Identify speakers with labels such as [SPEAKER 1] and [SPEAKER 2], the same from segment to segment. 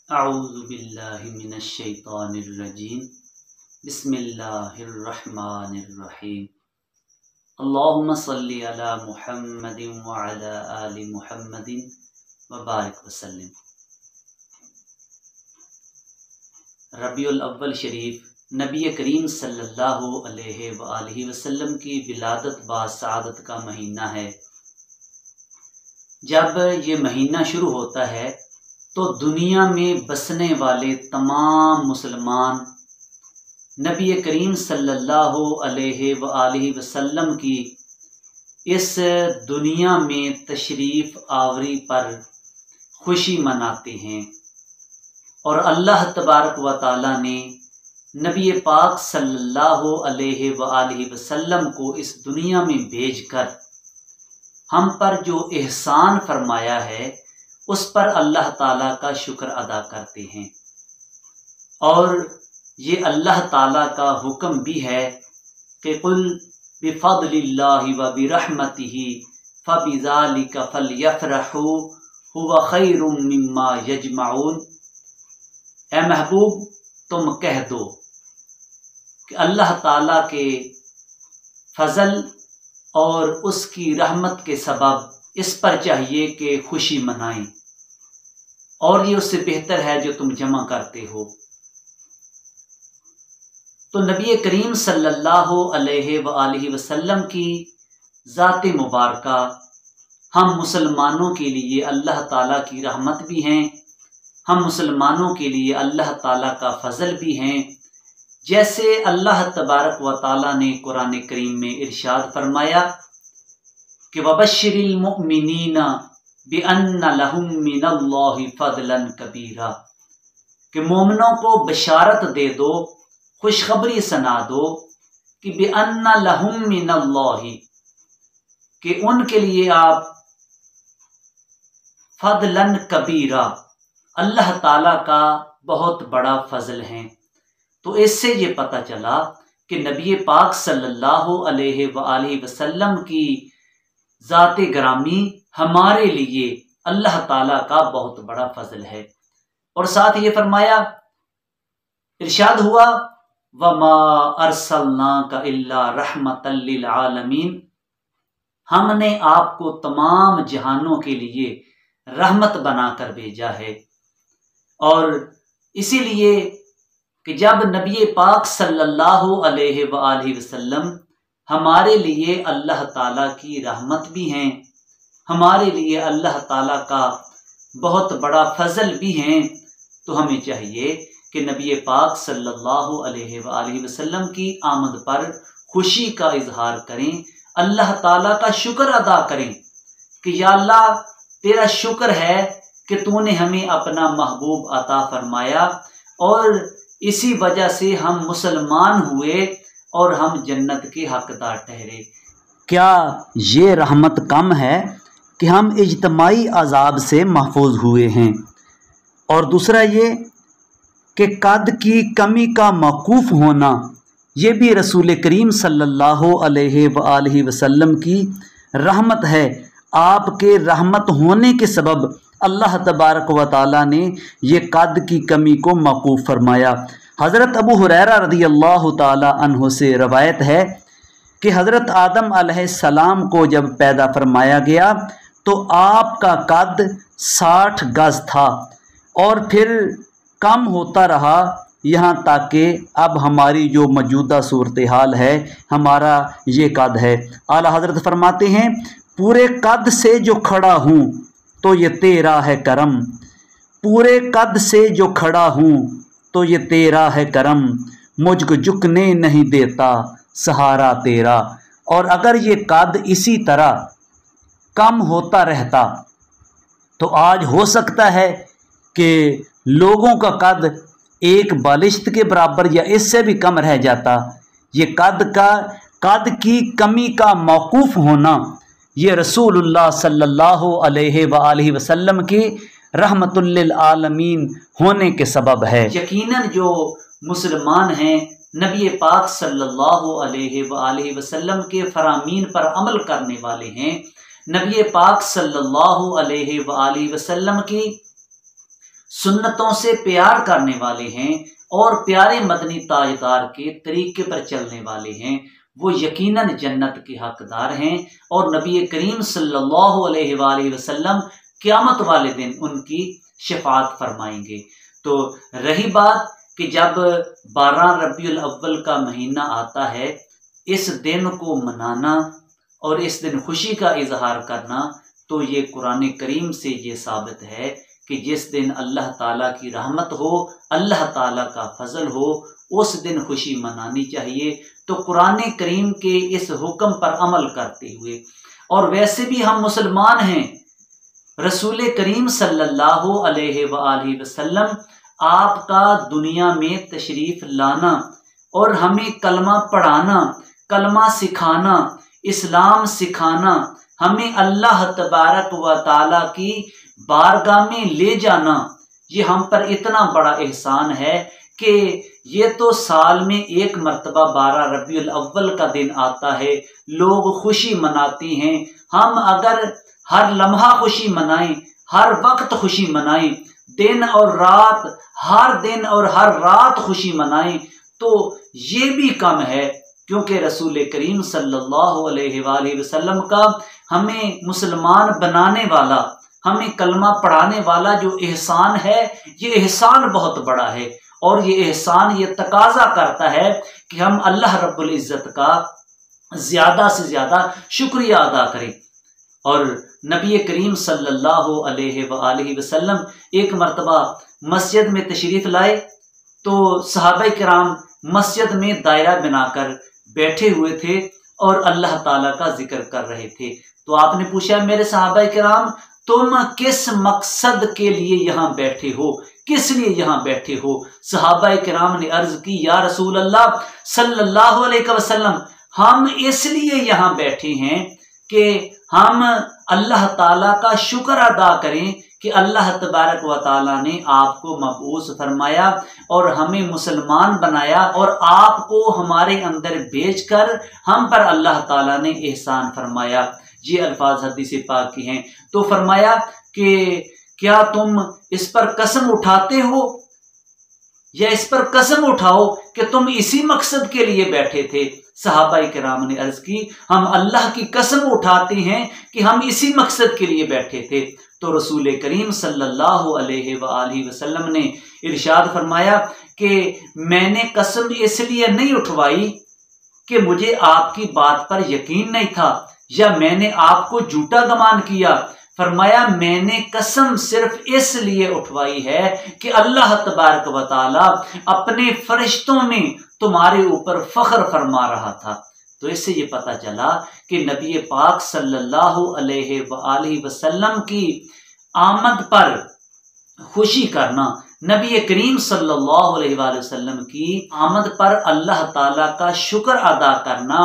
[SPEAKER 1] अऊज़ु बिल्लाहि मिनश शैतानिर रजीम। बिस्मिल्लाहिर्रहमानिर्रहीम। अल्लाहुम्मा सल्लि अला मुहम्मदिन व अला आलि मुहम्मदिन व बारिक वसल्लिम। रबीउल अव्वल शरीफ नबी करीम सल्लल्लाहु अलैहि व आलिहि वसल्लम की विलादत बा सआदत का महीना है। जब ये महीना शुरू होता है तो दुनिया में बसने वाले तमाम मुसलमान नबी करीम सल्लल्लाहु अलैहि व आलिहि वसल्लम की इस दुनिया में तशरीफ़ आवरी पर खुशी मनाते हैं और अल्लाह तबारक व ताला ने नबी पाक सल्लल्लाहु अलैहि व आलिहि वसल्लम को इस दुनिया में भेजकर हम पर जो एहसान फरमाया है उस पर अल्लाह ताला का शुक्र अदा करते हैं। और ये अल्लाह ताला का हुक्म भी है कि कुल बिफद्लिल्लाहि व बिरहमतिही फबिज़ालिका फलयफ़रहू हुवा खैरुम मिम्मा यजमऊन। ए महबूब, तुम कह दो कि अल्लाह ताला के फजल और उसकी रहमत के सबब इस पर चाहिए कि खुशी मनाएं और ये उससे बेहतर है जो तुम जमा करते हो। तो नबी करीम सल्लल्लाहु अलैहि व आलिहि वसल्लम की ज़ात मुबारका हम मुसलमानों के लिए अल्लाह ताला की रहमत भी हैं, हम मुसलमानों के लिए अल्लाह ताला का फजल भी हैं। जैसे अल्लाह तबारक व ताला ने कुरान करीम में इरशाद फरमाया कि वबश्शिरिल मुमिनीना बिअन्ना लहुम मिनल्लाहि फज़लन कबीरा, कि मोमिनों को बशारत दे दो, खुशखबरी सुना दो कि बिअन्ना लहुम मिनल्लाहि, कि उनके लिए आप फज़लन कबीरा, अल्लाह ताला का बहुत बड़ा फजल हैं। तो इससे ये पता चला कि नबी पाक सल्लल्लाहु अलैहि व आलिहि वसल्लम की ज़ाते ग्रामी हमारे लिए अल्लाह ताला का बहुत बड़ा फजल है। और साथ ये फरमाया, इरशाद हुआ वमा अरसलनाका इल्ला रहमतल लिल आलमीन, हमने आपको तमाम जहानों के लिए रहमत बनाकर भेजा है। और इसीलिए कि जब नबी पाक सल्लल्लाहु अलैहि व आलिहि वसल्लम हमारे लिए अल्लाह ताला की रहमत भी हैं, हमारे लिए अल्लाह ताला का बहुत बड़ा फजल भी हैं, तो हमें चाहिए कि नबी पाक सल्लल्लाहु अलैहि व आलिहि वसल्लम की आमद पर खुशी का इजहार करें, अल्लाह ताला का शुक्र अदा करें कि या अल्लाह तेरा शुक्र है कि तूने हमें अपना महबूब अता फरमाया और इसी वजह से हम मुसलमान हुए और हम जन्नत के हकदार ठहरे। क्या ये रहमत कम है कि हम इज्तमाई अजाब से महफूज हुए हैं? और दूसरा ये कि कद की कमी का मौकूफ़ होना, ये भी रसूल करीम सल्लल्लाहु अलैहि व आलिहि वसल्लम की रहमत है। आपके रहमत होने के सबब अल्लाह तबारक व ताला ने ये कद की कमी को मौकूफ़ फरमाया। हज़रत अबू हुरैरा रज़ियल्लाहु ताला अन्हु से रवायत है कि हज़रत आदम अलैहिस्सलाम को जब पैदा फरमाया गया तो आपका कद 60 गज़ था और फिर कम होता रहा, यहाँ तक कि अब हमारी जो मौजूदा सूरत हाल है, हमारा ये कद है। आला हज़रत फरमाते हैं, पूरे कद से जो खड़ा हूँ तो ये तेरा है करम, पूरे कद से जो खड़ा हूँ तो ये तेरा है करम, मुझको झुकने नहीं देता सहारा तेरा। और अगर ये कद इसी तरह कम होता रहता तो आज हो सकता है कि लोगों का कद एक बालिश्त के बराबर या इससे भी कम रह जाता। ये कद की कमी का मौकूफ़ होना ये रसूलुल्लाह सल्लल्लाहु अलैहि व आलिहि वसल्लम की रहमतुल लिल आलमीन होने के सबब है। यकीनन जो मुसलमान हैं, नबी पाक सल्लल्लाहु अलैहि व आलिहि वसल्लम के फरामीन पर अमल करने वाले हैं, नबी पाक सल्लल्लाहु अलैहि व आलिहि वसल्लम की सुन्नतों से प्यार करने वाले हैं और प्यारे मदनी ताजदार के तरीके पर चलने वाले हैं, वो यकीनन जन्नत के हकदार हैं और नबी करीम सल्लल्लाहु अलैहि वसल्लम क़यामत वाले दिन उनकी शफाअत फरमाएंगे। तो रही बात कि जब 12 रबीउल अव्वल का महीना आता है, इस दिन को मनाना और इस दिन खुशी का इजहार करना, तो ये कुरान करीम से ये साबित है कि जिस दिन अल्लाह ताला की रहमत हो, अल्लाह ताला का फजल हो, उस दिन खुशी मनानी चाहिए। तो कुरान करीम के इस हुक्म पर अमल करते हुए, और वैसे भी हम मुसलमान हैं, रसूल करीम सल्लल्लाहु अलैहि वसल्लम आपका दुनिया में तशरीफ लाना और हमें कलमा पढ़ाना, कलमा सिखाना, इस्लाम सिखाना, हमें अल्लाह तबारक व ताला की बारगाह में ले जाना, ये हम पर इतना बड़ा एहसान है कि ये तो साल में एक मर्तबा 12 रबीउल अव्वल का दिन आता है, लोग खुशी मनाते हैं। हम अगर हर लम्हा खुशी मनाएं, हर वक्त खुशी मनाएं, दिन और रात, हर दिन और हर रात खुशी मनाएं, तो ये भी कम है, क्योंकि रसूल करीम सल्लल्लाहु अलैहि वसल्लम का हमें मुसलमान बनाने वाला, हमें कलमा पढ़ाने वाला जो एहसान है, ये एहसान बहुत बड़ा है। और ये एहसान ये तकाजा करता है कि हम अल्लाह रब्बुल इज़्ज़त का ज़्यादा से ज़्यादा शुक्रिया अदा करें। और नबी करीम सल्लल्लाहु अलैहि वसल्लम एक मरतबा मस्जिद में तशरीफ़ लाए, तो सहाबाए किराम मस्जिद में दायरा बनाकर बैठे हुए थे और अल्लाह ताला का जिक्र कर रहे थे। तो आपने पूछा, मेरे सहाबाए किराम, तुम किस मकसद के लिए यहाँ बैठे हो, किस लिए यहाँ बैठे हो? सहाबाए किराम ने अर्ज की, या रसूल अल्लाह सल्लल्लाहु अलैहि वसल्लम, हम इसलिए यहाँ बैठे हैं कि हम अल्लाह ताला का शुक्र अदा करें कि अल्लाह तबारक व ताला ने आपको मबऊस फरमाया और हमें मुसलमान बनाया, और आपको हमारे अंदर भेजकर हम पर अल्लाह ताला ने एहसान फरमाया। ये अल्फाज हदीस पाक की हैं। तो फरमाया कि क्या तुम इस पर कसम उठाते हो, या इस पर कसम उठाओ कि तुम इसी मकसद के लिए बैठे थे? सहाबाए किराम ने अर्ज की, हम अल्लाह की कसम उठाते हैं कि हम इसी मकसद के लिए बैठे थे। तो रसूल करीम सल्लल्लाहु अलैहि वसल्लम ने इरशाद फरमाया कि मैंने कसम इसलिए नहीं उठवाई कि मुझे आपकी बात पर यकीन नहीं था, या मैंने आपको झूठा गमान किया। फरमाया, मैंने कसम सिर्फ इसलिए उठवाई है कि अल्लाह तबारक व ताला अपने फरिश्तों में तुम्हारे ऊपर फख्र फरमा रहा था। तो इससे ये पता चला कि नबी पाक सल्लल्लाहु अलैहि वसल्लम की आमद पर खुशी करना, नबी करीम सल्लल्लाहु अलैहि वसल्लम की आमद पर अल्लाह ताला का शुक्र अदा करना,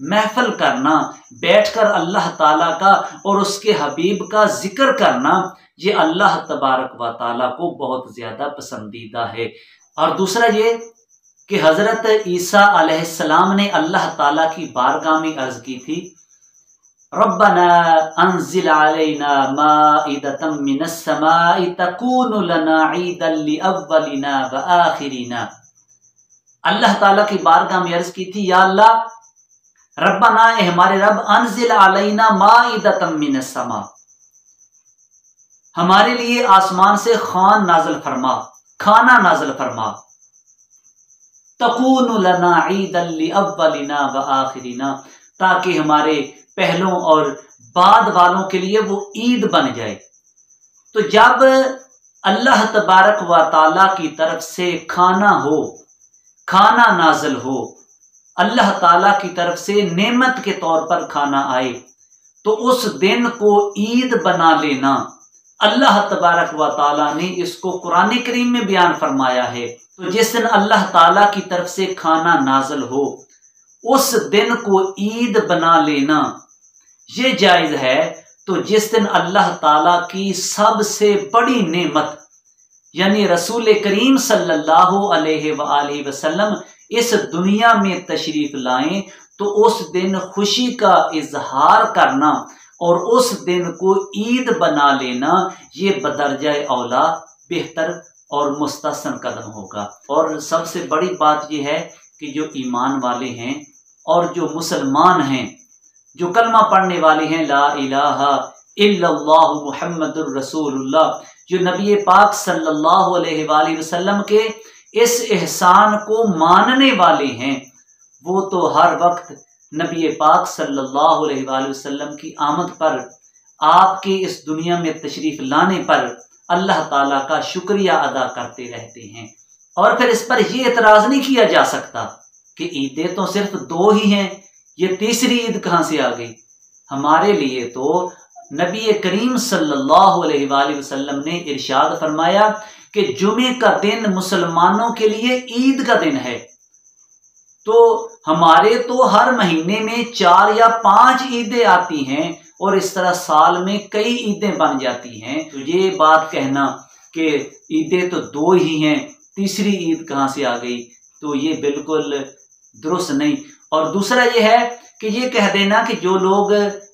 [SPEAKER 1] महफिल करना, बैठकर अल्लाह ताला का और उसके हबीब का जिक्र करना, ये अल्लाह तबारक व ताला को बहुत ज़्यादा पसंदीदा है। और दूसरा ये कि हज़रत ईसा अलैहिस्सलाम ने अल्लाह ताला की बारगाह में अर्ज़ की थी, रब्बना अंज़िल अलैना माइदतम मिनस समाई तकूनु लना ईदन लिअव्वलिना व आखिरिना। अल्लाह ताला की बारगाह में अर्ज़ की थी, या अल्लाह, रब्बना, हमारे रब, अंज़िल अलैना माइदतम मिनस समा, हमारे लिए आसमान से खान नाज़िल फरमा, खाना नाज़िल फरमा, तकूनु लना ईदन लिअव्वलिना व आखिरिना, ताकि हमारे पहलों और बाद वालों के लिए वो ईद बन जाए। तो जब अल्लाह तबारक व ताला की तरफ से खाना हो, खाना नाज़िल हो, अल्लाह ताला की तरफ से नेमत के तौर पर खाना आए, तो उस दिन को ईद बना लेना, अल्लाह तबारक व ताला ने इसको कुरान करीम में बयान फरमाया है। तो जिस दिन अल्लाह ताला की तरफ से खाना नाज़िल हो, उस दिन को ईद बना लेना ये जायज़ है। तो जिस दिन अल्लाह ताला की सबसे बड़ी नेमत यानी रसूल करीम सल्लल्लाहु अलैहि वसल्लम इस दुनिया में तशरीफ लाएं, तो उस दिन खुशी का इजहार करना और उस दिन को ईद बना लेना, ये बदरजाए औला बेहतर और मुस्तहसन कदम होगा। और सबसे बड़ी बात यह है कि जो ईमान वाले हैं और जो मुसलमान हैं, जो कलमा पढ़ने वाले हैं, ला इलाहा इल्लल्लाह मुहम्मदुर रसूलुल्लाह, जो नबी पाक सल्लल्लाहु अलैहि वसल्लम के इस एहसान को मानने वाले हैं, वो तो हर वक्त नबी पाक सल्लल्लाहु अलैहि वसल्लम की आमद पर, आपके इस दुनिया में तशरीफ लाने पर अल्लाह ताला का शुक्रिया अदा करते रहते हैं। और फिर इस पर यह एतराज नहीं किया जा सकता कि ईदें तो सिर्फ 2 ही हैं, ये तीसरी ईद कहां से आ गई। हमारे लिए तो नबी करीम सल्लल्लाहु अलैहि वसल्लम ने इरशाद फरमाया कि जुमे का दिन मुसलमानों के लिए ईद का दिन है। तो हमारे तो हर महीने में 4 या 5 ईदें आती हैं और इस तरह साल में कई ईदें बन जाती हैं। तो ये बात कहना कि ईदें तो 2 ही हैं, तीसरी ईद कहां से आ गई, तो ये बिल्कुल दुरुस्त नहीं। और दूसरा ये है कि ये कह देना कि जो लोग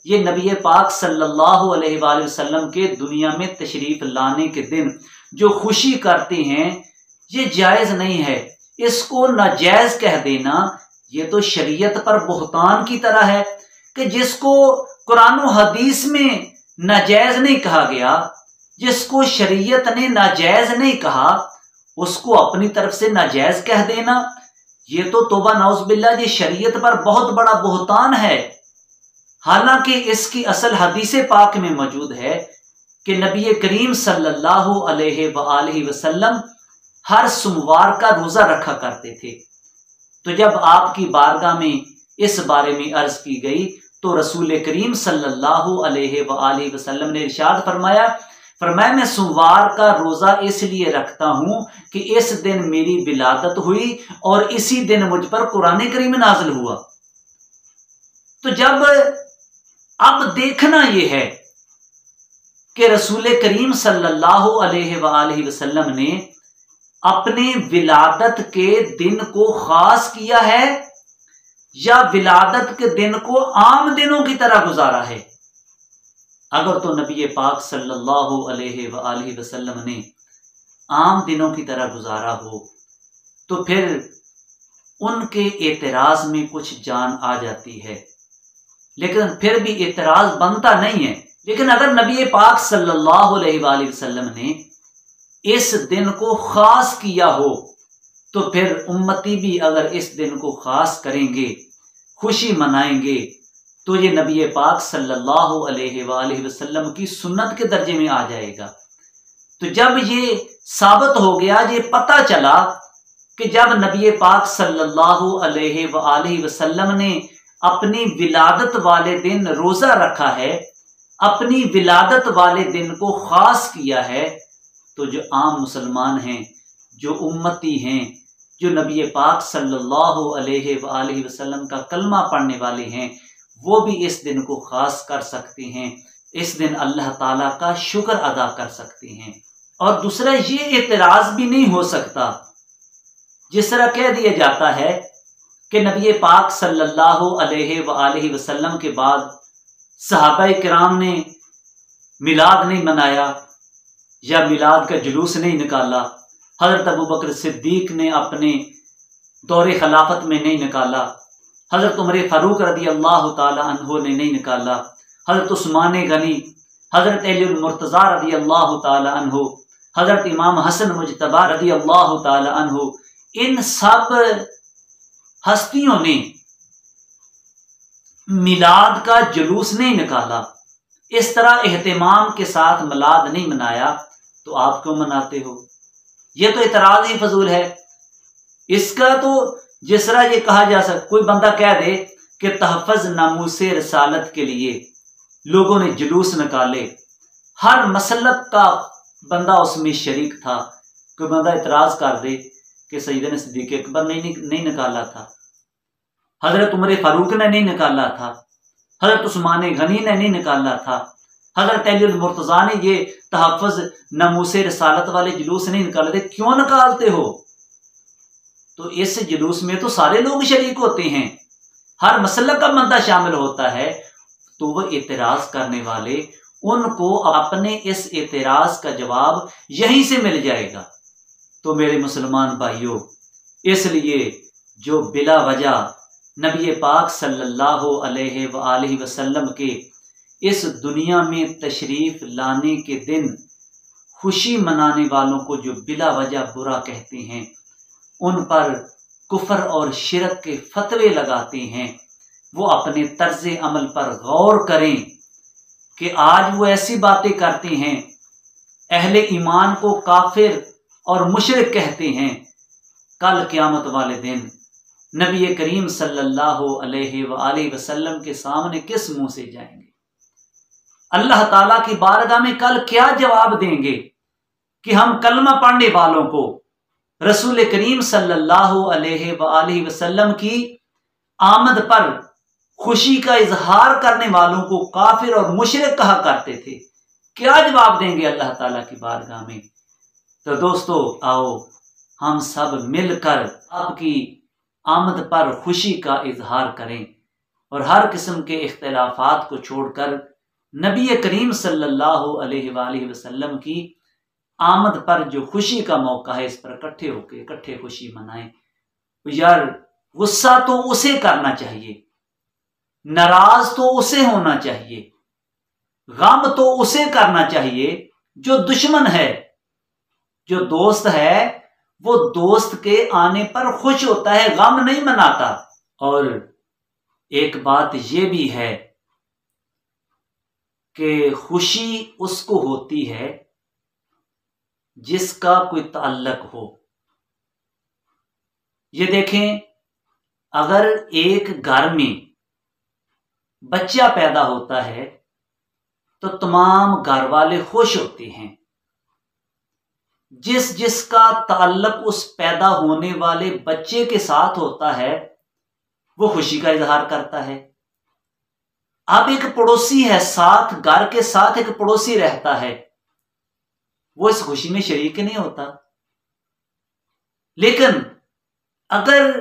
[SPEAKER 1] ये नबी पाक सल्लल्लाहु अलैहि वसल्लम के दुनिया में तशरीफ लाने के दिन जो खुशी करते हैं, ये जायज़ नहीं है। इसको नाजायज कह देना ये तो शरीयत पर बुहतान की तरह है कि जिसको कुरान और हदीस में नाजायज नहीं कहा गया, जिसको शरीयत ने नाजायज नहीं कहा, उसको अपनी तरफ से नाजायज कह देना, ये तो तौबा नाउज़ बिल्लाह, ये शरीयत पर बहुत बड़ा बुहतान है। हालांकि इसकी असल हदीस पाक में मौजूद है कि नबी करीम सल्लल्लाहु अलैहि वसल्लम हर सोमवार का रोजा रखा करते थे। तो जब आपकी बारगाह में इस बारे में अर्ज की गई तो रसूल करीम सल्लल्लाहु अलैहि वसल्लम ने इरशाद फरमाया मैं सोमवार का रोजा इसलिए रखता हूं कि इस दिन मेरी विलादत हुई और इसी दिन मुझ पर कुरान करीम नाज़िल हुआ। तो जब अब देखना यह है कि रसूल करीम सल्लल्लाहु अलैहि वसल्लम ने अपने विलादत के दिन को खास किया है या विलादत के दिन को आम दिनों की तरह गुजारा है। अगर तो नबी पाक सल्लल्लाहु अलैहि वसल्लम ने आम दिनों की तरह गुजारा हो तो फिर उनके एतराज में कुछ जान आ जाती है, लेकिन फिर भी एतराज बनता नहीं है। लेकिन अगर नबी पाक सल्लल्लाहु अलैहि वसल्लम ने इस दिन को खास किया हो तो फिर उम्मती भी अगर इस दिन को खास करेंगे, खुशी मनाएंगे, तो ये नबी पाक सल्लल्लाहु अलैहि वसल्लम की सुन्नत के दर्जे में आ जाएगा। तो जब ये साबित हो गया, ये पता चला कि जब नबी पाक सल्लल्लाहु अलैहि वसल्लम ने अपनी विलादत वाले दिन रोजा रखा है, अपनी विलादत वाले दिन को खास किया है, तो जो आम मुसलमान हैं, जो उम्मती हैं, जो नबी पाक सल्लल्लाहु अलैहि वसल्लम का कलमा पढ़ने वाले हैं, वो भी इस दिन को खास कर सकते हैं। इस दिन अल्लाह ताला का शुक्र अदा कर सकते हैं। और दूसरा ये एतराज भी नहीं हो सकता जिस तरह कह दिया जाता है कि नबी पाक सल्लल्लाहु अलैहि वसल्लम के बाद सहाबाए किराम ने मिलाद नहीं मनाया या मिलाद का जुलूस नहीं निकाला, हज़रत अबू बकर सिद्दीक ने अपने दौरे खिलाफत में नहीं निकाला, हज़रत उमर फारूक रदी अल्लाह ताला अन्हो ने नहीं निकाला, हज़रत उस्मान गनी, हज़रत अली मुर्तज़ा रदी अल्लाह ताला अन्हो, हज़रत इमाम हसन मुजतबा रदी अल्लाह ताला अन्हो, इन सब हस्तियों ने मिलाद का जुलूस नहीं निकाला, इस तरह एहतमाम के साथ मिलाद नहीं मनाया, तो आप क्यों मनाते हो? यह तो इतराज ही फजूल है। इसका तो जिस तरह ये कहा जा सकता, कोई बंदा कह दे कि तहफ़्फ़ुज़ नामूसे रसालत के लिए लोगों ने जुलूस निकाले, हर मसलक का बंदा उसमें शरीक था, कोई बंदा इतराज कर दे कि सैयदना सिद्दीक़ अकबर ने नहीं निकाला था, हजरत उमर फारूक ने नहीं निकाला था, हजरत उस्मान गनी ने नहीं निकाला था, हजरत अली मुर्तज़ा ने ये तहफ़्फ़ुज़ नामूसे रसालत वाले जुलूस नहीं निकाले थे, क्यों निकालते हो? तो इस जुलूस में तो सारे लोग शरीक होते हैं, हर मसलक का बंदा शामिल होता है। तो वह इतराज करने वाले उनको अपने इस एतराज़ का जवाब यहीं से मिल जाएगा। तो मेरे मुसलमान भाइयों, इसलिए जो बिला वजह नबी पाक सल्लल्लाहु अलैहि वसल्लम के इस दुनिया में तशरीफ़ लाने के दिन खुशी मनाने वालों को जो बिला वजह बुरा कहते हैं, उन पर कुफर और शिरक के फतवे लगाते हैं, वो अपने तर्ज अमल पर गौर करें कि आज वो ऐसी बातें करते हैं, अहले ईमान को काफिर और मुशरिक कहते हैं, कल क़यामत वाले दिन नबी करीम सल्लल्लाहु अलैहि वसल्लम के सामने किस मुंह से जाएंगे? अल्लाह ताला की बारगाह में कल क्या जवाब देंगे कि हम कलमा पढ़ने वालों को, रसूल करीम सल्लल्लाहु अलैहि वसल्लम की आमद पर खुशी का इजहार करने वालों को काफिर और मुशरिक कहा करते थे? क्या जवाब देंगे अल्लाह ताला की बारगाह में? तो दोस्तों, आओ हम सब मिलकर आपकी आमद पर खुशी का इजहार करें और हर किस्म के इख्तिलाफात को छोड़कर नबी करीम सल्लल्लाहु अलैहि वसल्लम की आमद पर जो खुशी का मौका है, इस पर इकट्ठे होकर इकट्ठे खुशी मनाएं। यार, गुस्सा तो उसे करना चाहिए, नाराज तो उसे होना चाहिए, गम तो उसे करना चाहिए जो दुश्मन है। जो दोस्त है वो दोस्त के आने पर खुश होता है, गम नहीं मनाता। और एक बात यह भी है कि खुशी उसको होती है जिसका कोई ताल्लुक हो। ये देखें, अगर एक घर में बच्चा पैदा होता है तो तमाम घर वाले खुश होते हैं। जिसका ताल्लुक उस पैदा होने वाले बच्चे के साथ होता है वो खुशी का इजहार करता है। अब एक पड़ोसी है, साथ घर के साथ एक पड़ोसी रहता है, वो इस खुशी में शरीक नहीं होता। लेकिन अगर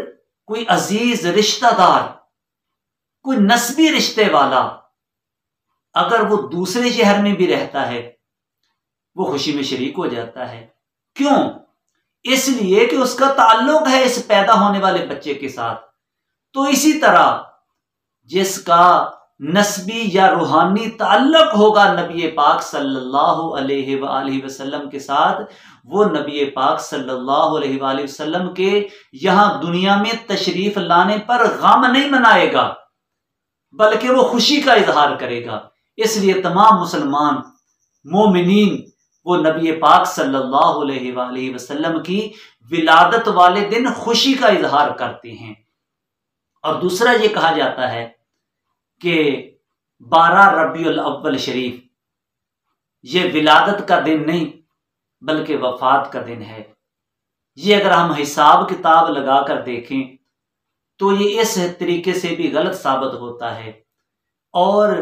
[SPEAKER 1] कोई अजीज रिश्तेदार, कोई नस्बी रिश्ते वाला, अगर वो दूसरे शहर में भी रहता है, वो खुशी में शरीक हो जाता है। क्यों? इसलिए कि उसका ताल्लुक है इस पैदा होने वाले बच्चे के साथ। तो इसी तरह जिसका नस्बी या रूहानी ताल्लुक होगा नबी पाक सल्लल्लाहु अलैहि वसल्लम के साथ, वो नबी पाक सल्लल्लाहु अलैहि वसल्लम के यहां दुनिया में तशरीफ लाने पर गम नहीं मनाएगा, बल्कि वो खुशी का इजहार करेगा। इसलिए तमाम मुसलमान मोमिनीन वो नबी पाक सल्लल्लाहु अलैहि वसल्लम की विलादत वाले दिन खुशी का इजहार करते हैं। और दूसरा ये कहा जाता है कि 12 रबीउल अव्वल शरीफ ये विलादत का दिन नहीं बल्कि वफात का दिन है। ये अगर हम हिसाब किताब लगाकर देखें तो ये इस तरीके से भी गलत साबित होता है। और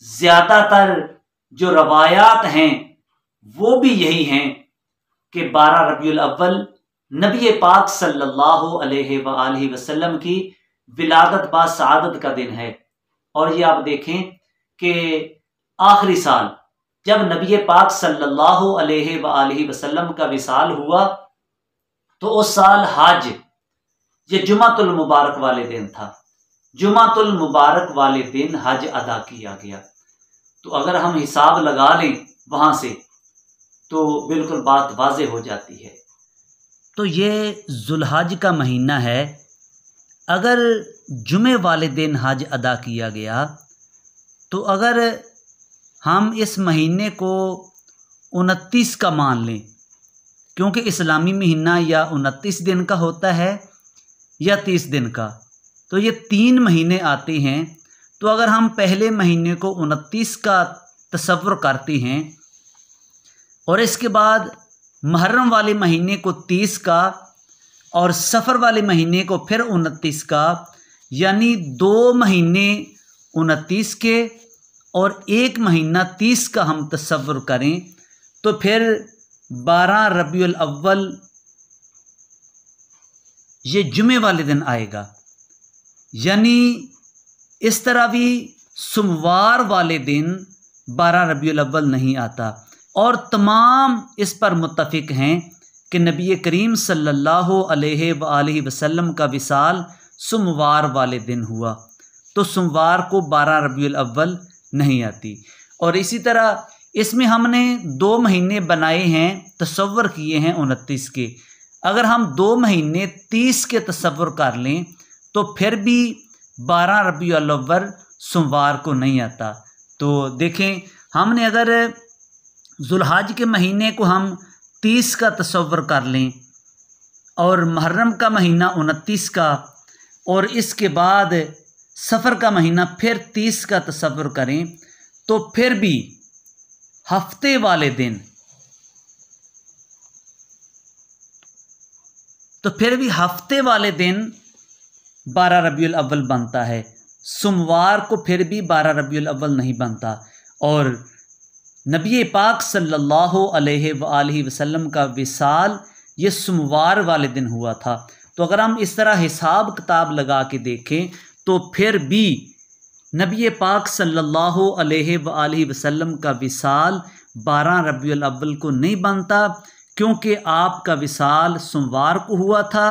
[SPEAKER 1] ज्यादातर जो रवायात हैं वो भी यही हैं कि 12 रबीउल अव्वल नबी पाक सल्लल्लाहु अलैहि वसल्लम की विलादत बा सआदत का दिन है। और ये आप देखें कि आखिरी साल जब नबी पाक सल्लल्लाहु अलैहि वसल्लम का विसाल हुआ तो उस साल हज, ये जुमातुल मुबारक वाले दिन था। जुमातुल मुबारक वाले दिन हज अदा किया गया। तो अगर हम हिसाब लगा लें वहां से तो बिल्कुल बात वाज़े हो जाती है। तो ये जुल्हज का महीना है। अगर जुमे वाले दिन हज अदा किया गया तो अगर हम इस महीने को 29 का मान लें, क्योंकि इस्लामी महीना या 29 दिन का होता है या 30 दिन का, तो ये 3 महीने आते हैं। तो अगर हम पहले महीने को 29 का तसव्वुर करते हैं और इसके बाद मुहर्रम वाले महीने को 30 का और सफ़र वाले महीने को फिर 29 का, यानी 2 महीने 29 के और 1 महीना 30 का हम तसव्वुर करें तो फिर 12 रबीउल अव्वल ये जुमे वाले दिन आएगा। यानी इस तरह भी सोमवार वाले दिन 12 रबीउल अव्वल नहीं आता। और तमाम इस पर मुत्तफ़िक हैं कि नबी करीम सल्लल्लाहु अलैहि वसल्लम का विसाल सोमवार वाले दिन हुआ, तो सोमवार को 12 रबीउल अव्वल नहीं आती। और इसी तरह इसमें हमने 2 महीने बनाए हैं, तसव्वुर किए हैं 29 के। अगर हम 2 महीने 30 के तसव्वुर कर लें तो फिर भी 12 रबीउल अव्वल सोमवार को नहीं आता। तो देखें, हमने अगर जुल्हज के महीने को हम 30 का तसव्वुर कर लें और मुहर्रम का महीना 29 का, और इसके बाद सफ़र का महीना फिर 30 का तसव्वुर करें, तो फिर भी हफ्ते वाले दिन, तो फिर भी हफ्ते वाले दिन 12 रबीउल अव्वल बनता है। सोमवार को फिर भी 12 रबीउल अव्वल नहीं बनता। और नबी पाक सल्लल्लाहु अलैहि वसल्लम का विसाल ये सोमवार वाले दिन हुआ था। तो अगर हम इस तरह हिसाब किताब लगा के देखें तो फिर भी नबी पाक सल्लल्लाहु अलैहि वसल्लम का विसाल 12 रबीउल अव्वल को नहीं बनता, क्योंकि आपका विसाल सोमवार को हुआ था।